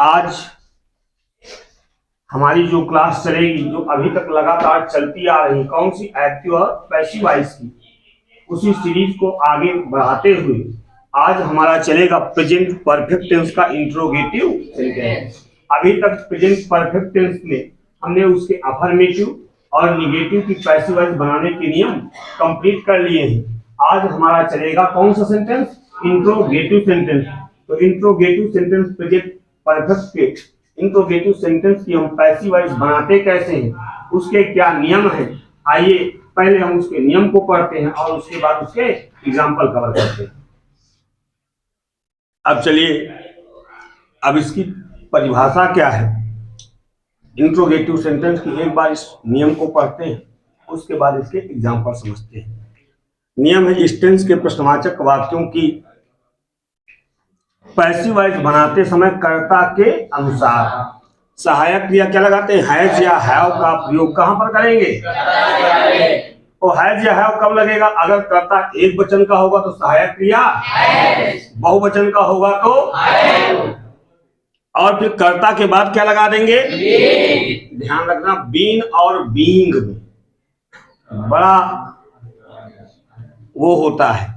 आज हमारी जो क्लास चलेगी, जो अभी तक लगातार चलती आ रही, कौन सी, एक्टिव और पैसिव वॉइस की, उसी सीरीज को आगे बढ़ाते हुए आज हमारा चलेगा प्रेजेंट परफेक्ट टेंस का इंट्रोगेटिव सेंटेंस। अभी तक प्रेजेंट परफेक्ट टेंस में हमने उसके अफर्मेटिव और निगेटिव की पैसिव वॉइस बनाने के नियम कंप्लीट कर लिए हैं। आज हमारा चलेगा कौन सा सेंटेंस, इंट्रोगेटिव सेंटेंस। तो इंट्रोगेटिव सेंटेंस प्रेजेंट परफेक्ट के इंट्रोगेटिव सेंटेंस की हम पैसिव वॉइस बनाते कैसे हैं, उसके क्या नियम हैं, आइए पहले हम उसके नियम को पढ़ते हैं और उसके बाद उसके एग्जाम्पल कवर करते हैं। अब चलिए, अब इसकी परिभाषा क्या है, इंट्रोगेटिव सेंटेंस की एक बार इस नियम को पढ़ते हैं, उसके बाद इसके एग्जाम्पल समझते हैं। नियम है, इस टेंस के प्रश्नवाचक वाक्यों की पैसिव वॉइस बनाते समय कर्ता के अनुसार सहायक क्रिया क्या लगाते हैं, हैज या हैव का प्रयोग कहां पर करेंगे। तो हैज या हैव कब लगेगा, अगर कर्ता एक वचन का होगा तो सहायक क्रिया, बहुवचन का होगा तो, और फिर कर्ता के बाद क्या लगा देंगे, ध्यान रखना बीन और बीइंग में बड़ा वो होता है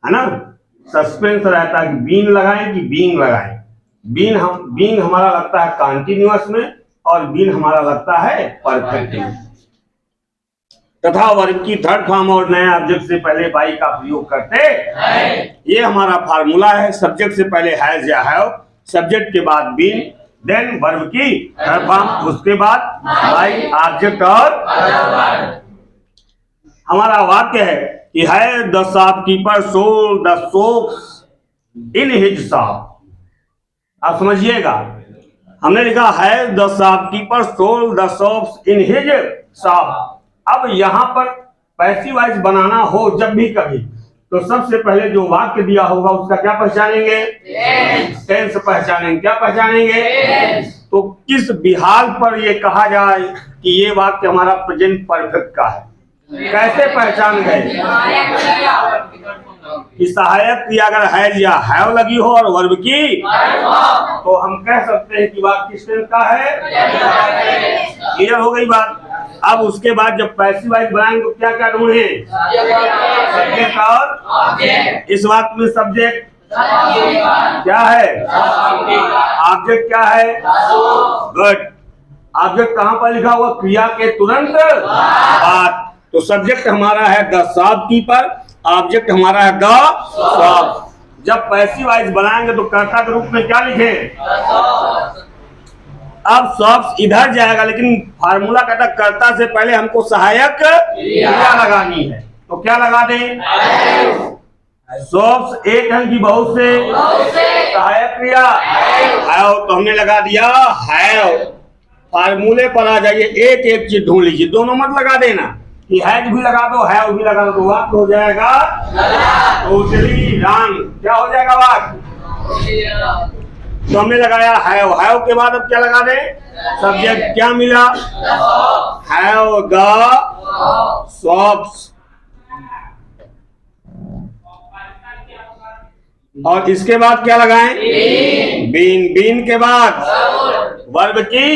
ना, सस्पेंस रहता है कि बीन लगाएं कि बीइंग लगाएं। बीइंग हमारा लगता है कॉन्टिन्यूअस में और बीन हमारा लगता है परफेक्ट में। तथा वर्ब की थर्ड फॉर्म और नए ऑब्जेक्ट से पहले बाई का प्रयोग करते हैं। ये हमारा फार्मूला है, सब्जेक्ट से पहले हैज या हैव, सब्जेक्ट के बाद बीन, देन वर्ब की थर्ड फॉर्म, उसके बाद बाई, ऑब्जेक्ट और हमारा वाक्य है कि है the shopkeeper sold the soaps in his shop. आप समझिएगा, हमने लिखा है the shopkeeper sold the soaps in his shop. अब यहां पर पैसिव वॉइस बनाना हो जब भी कभी, तो सबसे पहले जो वाक्य दिया होगा उसका क्या पहचानेंगे, टेंस पहचानेंगे। क्या पहचानेंगे, तो किस बिहार पर ये कहा जाए कि ये वाक्य हमारा प्रेजेंट परफेक्ट का है, कैसे पहचान गए कि सहायक क्रिया अगर हैज या हैव लगी हो और वर्ब की, तो हम कह सकते हैं कि वाक्य किस टेंस का है। क्लियर हो गई बात। अब उसके बाद जब पैसिव वॉइस बनाएंगे तो क्या क्या ढूंढे, सब्जेक्ट और ऑब्जेक्ट। इस वाक्य में सब्जेक्ट क्या है, ऑब्जेक्ट क्या है, गुड। ऑब्जेक्ट कहां पर लिखा हुआ, क्रिया के तुरंत बाद। तो सब्जेक्ट हमारा है द शॉपकीपर, ऑब्जेक्ट हमारा है द शॉप। जब पैसिव वॉइस बनाएंगे तो कर्ता के रूप में क्या लिखे, अब शॉप्स इधर जाएगा, लेकिन फार्मूला कहता कर्ता से पहले हमको सहायक क्रिया लगानी है, तो क्या लगा दें, शॉप्स एक है कि बहुत से, सहायक क्रिया हैव, तो हमने लगा दिया हैव। फार्मूले पर आ जाइए, एक एक चीज ढूंढ लीजिए, दोनों मत लगा देना कि हैज भी लगा दो हैव भी लगा दो, तो वाक्य हो जाएगा टोटली रॉन्ग। क्या हो जाएगा वाक्य, तो हमने लगाया हैव, हैव के बाद अब क्या लगा दे, सब्जेक्ट क्या मिला, हैव द शॉप्स, और इसके बाद क्या लगाएं, बीन, बीन के बाद वर्ब की,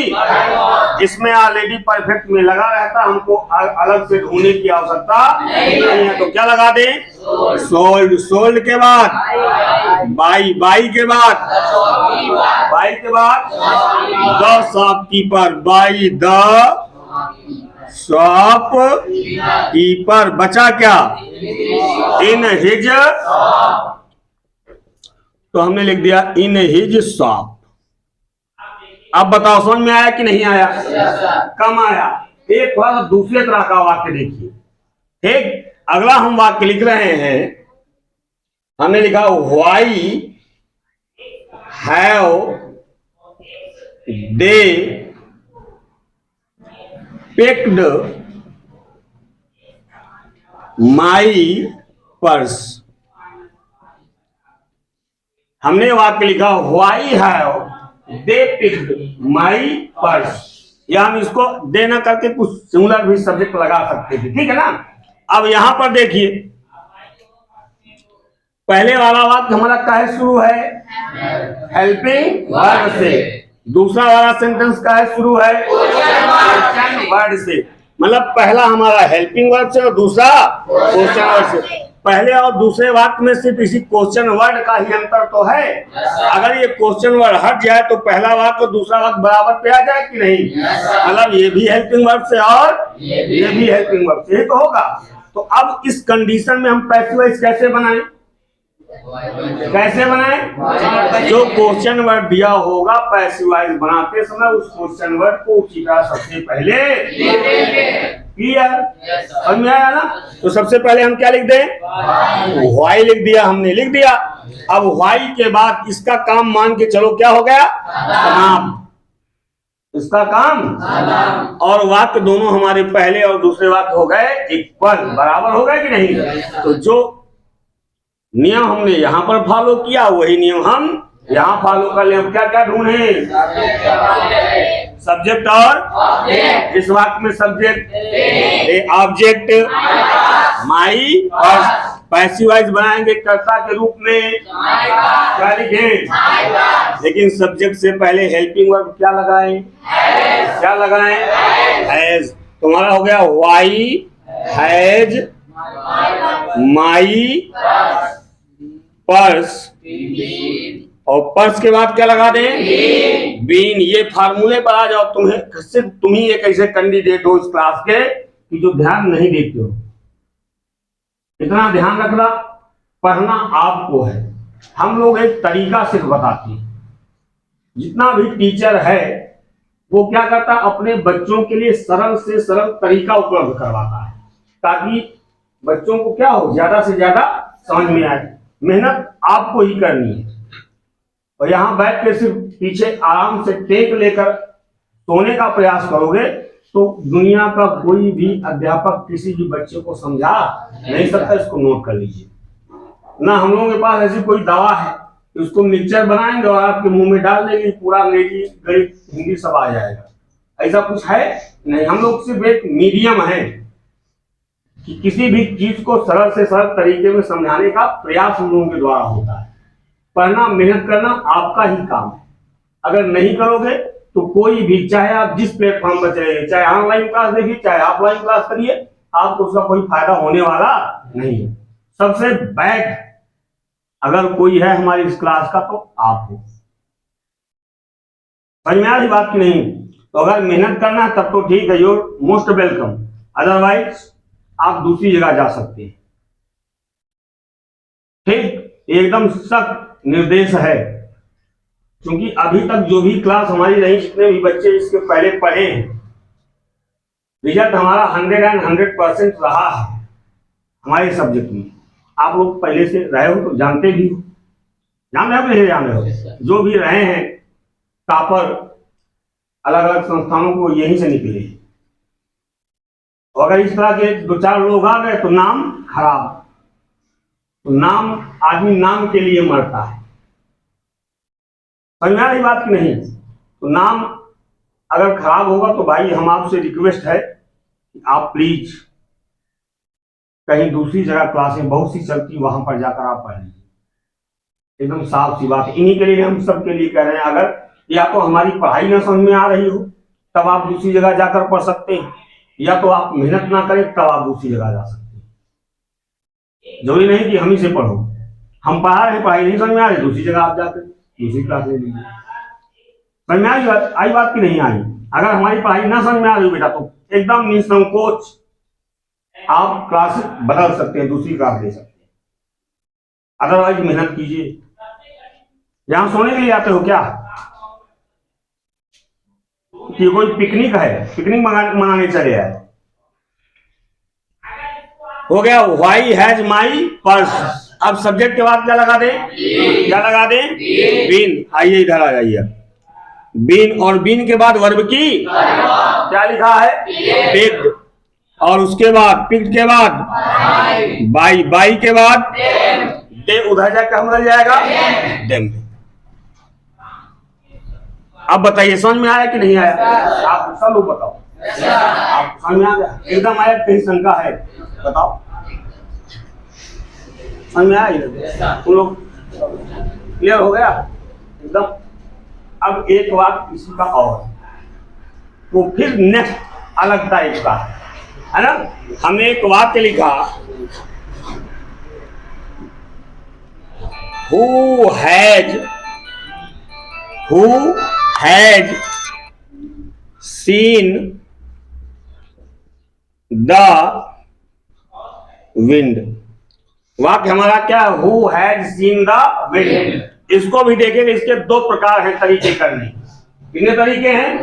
इसमें ऑलरेडी परफेक्ट में लगा रहता, हमको अलग से ढूंढने की आवश्यकता नहीं है, तो क्या लगा दें, सोल्ड, सोल्ड के बाद बाई, बाई के बाद the shopkeeper, by the shop keeper, बचा क्या, इन हिज, तो हमने लिख दिया इन हिज शॉप। अब बताओ समझ में आया कि नहीं आया, कम आया। एक थोड़ा सा दूसरे तरह का वाक्य देखिए, ठीक। अगला हम वाक्य लिख रहे हैं, हमने लिखा why have they picked my purse. हमने वाक्य लिखा why have they picked my purse, या हम इसको दे ना करके कुछ सिंगुलर भी सब्जेक्ट लगा सकते थे, ठीक है ना। अब यहां पर देखिए, पहले वाला वाक्य हमारा काहे शुरू है, हेल्पिंग वर्ब से, दूसरा वाला सेंटेंस का है, शुरू है क्वेश्चन वर्ड से। मतलब पहला हमारा हेल्पिंग वर्ब से और दूसरा क्वेश्चन वर्ड से। पहले और दूसरे वाक्य में सिर्फ इसी क्वेश्चन वर्ड का ही अंतर तो है। अगर ये क्वेश्चन वर्ड हट जाए तो पहला वाक्य और दूसरा वाक्य बराबर पे आ जाए कि नहीं। मतलब ये भी हेल्पिंग वर्ब से और ये भी हेल्पिंग वर्ब से, ये तो होगा। तो अब इस कंडीशन में हम पैसिव वॉइस कैसे बनाएं? कैसे बनाएं? जो क्वेश्चन वर्ड दिया होगा पैसिव वॉइस बनाते समय उस क्वेश्चन वर्ड को उसी तरह सबसे पहले क्लियर, समझ में आया ना। तो सबसे पहले हम क्या लिख दें? व्हाई लिख दिया, हमने लिख दिया। अब व्हाई के बाद इसका काम मान के चलो, क्या हो गया? समाप्त। इसका काम और वाक्य दोनों हमारे पहले और दूसरे वाक्य हो गए इक्वल, बराबर हो गए कि नहीं। तो जो नियम हमने यहाँ पर फॉलो किया वही नियम हम यहाँ फॉलो कर ले। हम क्या क्या ढूंढे? सब्जेक्ट और इस वाक्य में सब्जेक्ट ऑब्जेक्ट माई और पैसिव वॉइस बनाएंगे कर्ता के रूप में, क्या लिखें? लेकिन सब्जेक्ट से पहले हेल्पिंग वर्ब क्या लगाएं? क्या लगाएं? हैज। तुम्हारा हो गया वाई हैज माई पर्स, और पर्स के बाद क्या लगा दें? बीन। ये फार्मूले पर आ जाओ। तुम ही एक ऐसे कैंडिडेट हो इस क्लास के कि जो ध्यान नहीं देते हो। इतना ध्यान रखना, पढ़ना आपको है। हम लोग एक तरीका सिर्फ बताते हैं। जितना भी टीचर है वो क्या करता है? अपने बच्चों के लिए सरल से सरल तरीका उपलब्ध करवाता है ताकि बच्चों को क्या हो, ज्यादा से ज्यादा समझ में आए। मेहनत आपको ही करनी है। और यहाँ बैठ के सिर्फ पीछे आराम से टेक लेकर सोने का प्रयास करोगे तो दुनिया का कोई भी अध्यापक किसी भी बच्चे को समझा नहीं सकता। इसको नोट कर लीजिए। ना हम लोगों के पास ऐसी कोई दवा है कि उसको मिक्सचर बनाएंगे और आपके मुंह में डाल देंगे, पूरा अंग्रेजी गणित हिंदी सब आ जाएगा। ऐसा कुछ है नहीं। हम लोग सिर्फ एक मीडियम है कि किसी भी चीज को सरल से सरल तरीके में समझाने का प्रयास हम लोगों के द्वारा होता है। पढ़ना, मेहनत करना आपका ही काम है। अगर नहीं करोगे तो कोई भी, चाहे आप जिस प्लेटफॉर्म पर चले, चाहे ऑनलाइन क्लास देखिए चाहे ऑफलाइन क्लास करिए, आपको उसका कोई फायदा होने वाला नहीं है। सबसे बैड अगर कोई है हमारी इस क्लास का तो आप हो। समझ में आ रही बात की नहीं? तो अगर मेहनत करना है तब तो ठीक है, यूर मोस्ट वेलकम। अदरवाइज आप दूसरी जगह जा सकते हैं। ठीक, एकदम सख्त निर्देश है। क्योंकि अभी तक जो भी क्लास हमारी रही, जितने भी बच्चे इसके पहले पढ़े हैं, रिजल्ट हमारा 100% रहा है हमारे सब्जेक्ट में। आप लोग पहले से रहे हो तो जानते भी हो, जान रहे हो नहीं जान रहे हो? जो भी रहे हैं टॉपर अलग अलग संस्थानों को यहीं से निकले। अगर इस तरह के 2-4 लोग आ गए तो नाम खराब। तो नाम, आदमी नाम के लिए मरता है। समझ में आ रही बात की नहीं? तो नाम अगर खराब होगा तो भाई हम आपसे रिक्वेस्ट है कि आप प्लीज कहीं दूसरी जगह क्लासें बहुत सी चलती, वहां पर जाकर आप पढ़ लीजिए। एकदम साफ सी बात। इन्हीं के लिए हम सबके लिए कह रहे हैं, अगर या तो हमारी पढ़ाई ना समझ में आ रही हो तब आप दूसरी जगह जाकर पढ़ सकते हैं, या तो आप मेहनत ना करें तब आप दूसरी जगह जा सकते हैं। जरूरी नहीं कि हम ही से पढ़ो। हम पढ़ा रहे हैं, पढ़ाई नहीं समझ में आ रही, दूसरी जगह आप जाकर दूसरी क्लास ले लीजिए। समझ में आई बात की नहीं आई? अगर हमारी पढ़ाई ना समझ में आ रही बेटा तो एकदम निसंकोच आप क्लास बदल सकते हैं, दूसरी क्लास ले सकते हैं। अदरवाइज मेहनत कीजिए। यहां सोने के लिए आते हो क्या? कि कोई पिकनिक है, पिकनिक मनाने चले आए। हो गया व्हाई हैज माई पर्स। अब सब्जेक्ट के बाद क्या लगा दे? क्या लगा दे? बीन। आइए इधर आ जाइए। बीन, और बीन के बाद वर्ब की क्या लिखा है? पिक्ड। और उसके बाद पिक्ड के बाद बाई, बाई के बाद दे, उधर जाकर हम लग जाएगा देम। अब बताइए समझ में आया कि नहीं आया? आप सब लोग बताओ, आप समझ में आ गया? एकदम आया? कहीं शंका है? बताओ, समझ में आया? तुम लोग क्लियर हो गया एकदम? अब एक वाक्य इसी का और, तो फिर नेक्स्ट अलग टाइप का है ना। हमने एक वाक्य लिखा, who has seen the wind. वाक्य हमारा क्या है, who has seen the wind. इसको भी देखेंगे, इसके दो प्रकार हैं तरीके करने। कितने तरीके हैं?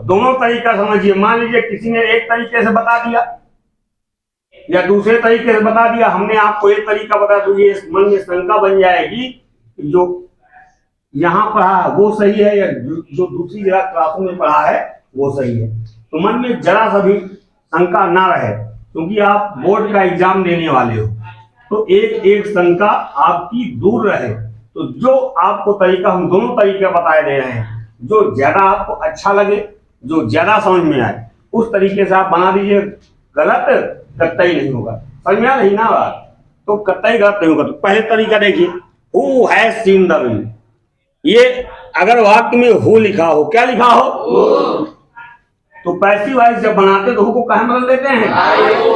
दोनों तरीका समझिए। मान लीजिए किसी ने एक तरीके से बता दिया या दूसरे तरीके से बता दिया, हमने आपको एक तरीका बता तो ये मन में शंका बन जाएगी जो यहाँ पढ़ा है वो सही है या जो दूसरी जगह क्लासों में पढ़ा है वो सही है। तो मन में जरा सा भी शंका ना रहे, क्योंकि आप बोर्ड का एग्जाम देने वाले हो, तो एक एक शंका आपकी दूर रहे। तो जो आपको तरीका, हम दोनों तरीके बताए दे रहे हैं, जो ज्यादा आपको अच्छा लगे, जो ज्यादा समझ में आए, उस तरीके से आप बना दीजिए। गलत कतई नहीं होगा। समझ में आ रही ना बात? तो कतई गलत नहीं होगा। तो पहले तरीका देखिए, who has seen the wind. ये अगर वाक्य में हु लिखा हो, क्या लिखा हो, तो पैसिव वॉइस जब बनाते तो हु को कहाँ बदल देते हैं,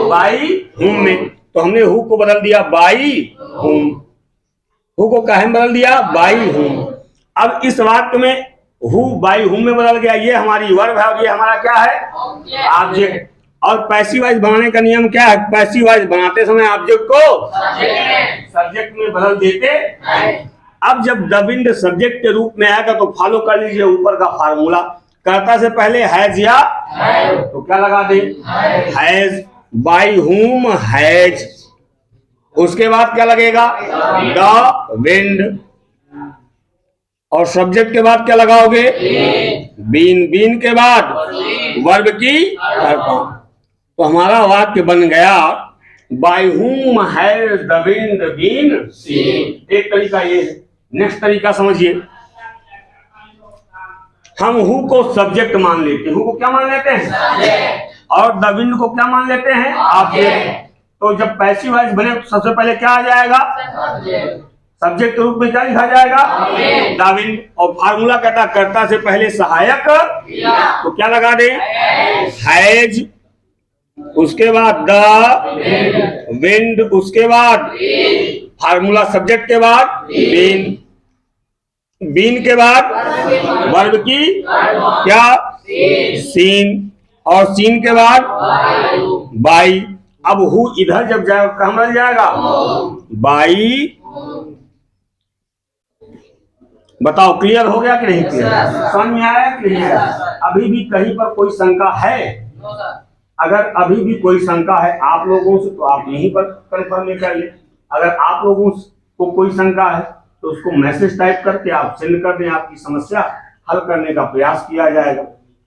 बाई हुम में। तो हमने हु को बदल दिया बाई हुम, हु को कहाँ बदल दिया, बाई हुम। अब इस वाक्य में हु बाई हुम में बदल गया, ये हमारी वर्ब है और ये हमारा क्या है, ऑब्जेक्ट। और पैसिव वॉइस बनाने का नियम क्या है, पैसिव वॉइस बनाते समय ऑब्जेक्ट को सब्जेक्ट में बदल देते हैं। अब जब द विंड सब्जेक्ट के रूप में आएगा तो फॉलो कर लीजिए ऊपर का फार्मूला। कर्ता से पहले हैज या तो क्या लगा दे, हैज, बाई हुम हैज, उसके बाद क्या लगेगा, द विंड, और सब्जेक्ट के बाद क्या लगाओगे, बीन, बीन के बाद वर्ब की कर्ता। तो हमारा वाक्य बन गया, by whom has the wind been seen. एक तरीका ये है। नेक्स्ट तरीका समझिए, हम हु को सब्जेक्ट मान लेते हैं। हु को क्या मान लेते हैं, और द विंड को क्या मान लेते हैं, ऑब्जेक्ट। तो जब पैसिव वॉइस बने तो सबसे पहले क्या आ जाएगा, सब्जेक्ट के रूप में क्या लिखा जाएगा, द विंड। और फार्मूला कहता कर्ता से पहले सहायक, तो क्या लगा दे, हैज, उसके बाद द विंड, उसके बाद फार्मूला सब्जेक्ट के बाद बीन, बीन के बाद वर्ब की क्या, सीन, और सीन के बाद बाई। अब हु इधर जब जाएगा कहाँ बदल जाएगा, बाई। बताओ क्लियर हो गया कि नहीं क्लियर, समझ में आया कि नहीं आया? अभी भी कहीं पर कोई शंका है? अगर अभी भी कोई शंका है आप लोगों से तो आप यहीं पर कंफर्म कर ले। अगर आप लोगों को कोई शंका है तो उसको मैसेज टाइप करके आप सेंड कर दें, आपकी समस्या हल करने का प्रयास किया जाएगा।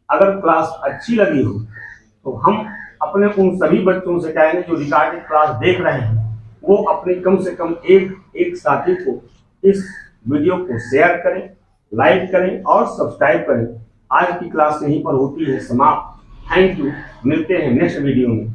अगर क्लास अच्छी लगी हो तो हम अपने उन सभी बच्चों से कहेंगे जो रिकॉर्डेड क्लास देख रहे हैं, वो अपने कम से कम एक साथी को इस वीडियो को शेयर करें, लाइक करें और सब्सक्राइब करें। आज की क्लास यहीं पर होती है समाप्त। थैंक यू, मिलते हैं नेक्स्ट वीडियो में।